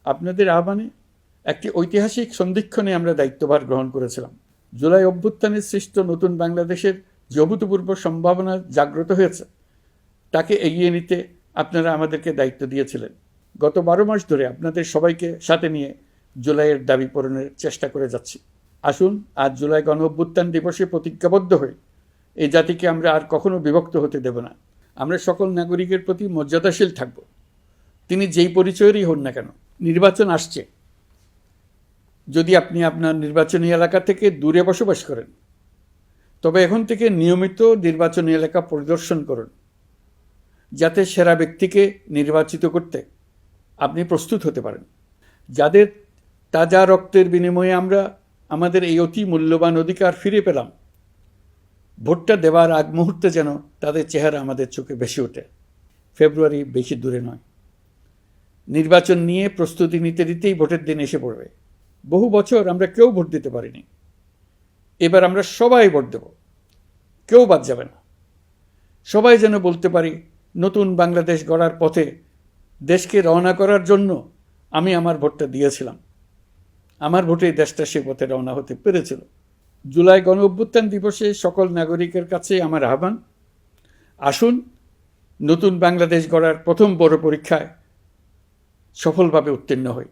আপনাদের আহ্বানে একটি ঐতিহাসিক সন্ধিক্ষণে আমরা দায়িত্বভার গ্রহণ করেছিলাম। জুলাই অভ্যুত্থানে সৃষ্ট নতুন বাংলাদেশের যে অভূতপূর্ব সম্ভাবনা জাগ্রত হয়েছে তাকে এগিয়ে নিতে আপনারা আমাদেরকে দায়িত্ব দিয়েছিলেন। গত 12 মাস ধরে আপনাদের সবাইকে সাথে নিয়ে জুলাইয়ের দাবি পূরণের চেষ্টা করে যাচ্ছি। আসুন আজ জুলাই গণ অভ্যুত্থান দিবসে প্রতিজ্ঞাবদ্ধ হই এই জাতিকে আমরা আর কখনো বিভক্ত হতে দেব না। আমরা সকল নাগরিকের প্রতি মর্যাদাশীল থাকব, তিনি যেই পরিচয়েরই হন না কেন। নির্বাচন আসছে, যদি আপনি আপনার নির্বাচনী এলাকা থেকে দূরে বসবাস করেন তবে এখন থেকে নিয়মিত নির্বাচনী এলাকা পরিদর্শন করুন, যাতে সেরা ব্যক্তিকে নির্বাচিত করতে আপনি প্রস্তুত হতে পারেন। যাদের তাজা রক্তের বিনিময়ে আমরা আমাদের এই অতি মূল্যবান অধিকার ফিরে পেলাম, ভোটটা দেওয়ার আগ মুহূর্তে যেন তাদের চেহারা আমাদের চোখে ভেসে ওঠে। ফেব্রুয়ারি বেশি দূরে নয়। নির্বাচন নিয়ে প্রস্তুতি নিতে নিতেই ভোটের দিন এসে পড়বে। বহু বছর আমরা কেউ ভোট দিতে পারিনি, এবার আমরা সবাই ভোট দেব, কেউ বাদ যাবে না। সবাই যেন বলতে পারি, নতুন বাংলাদেশ গড়ার পথে দেশকে রওনা করার জন্য আমি আমার ভোটটা দিয়েছিলাম, আমার ভোটেই দেশটা সে পথে রওনা হতে পেরেছিল। জুলাই গণ অভ্যুত্থান দিবসে সকল নাগরিকের কাছে আমার আহ্বান, আসুন নতুন বাংলাদেশ গড়ার প্রথম বড় পরীক্ষায় সফলভাবে উত্তীর্ণ হই।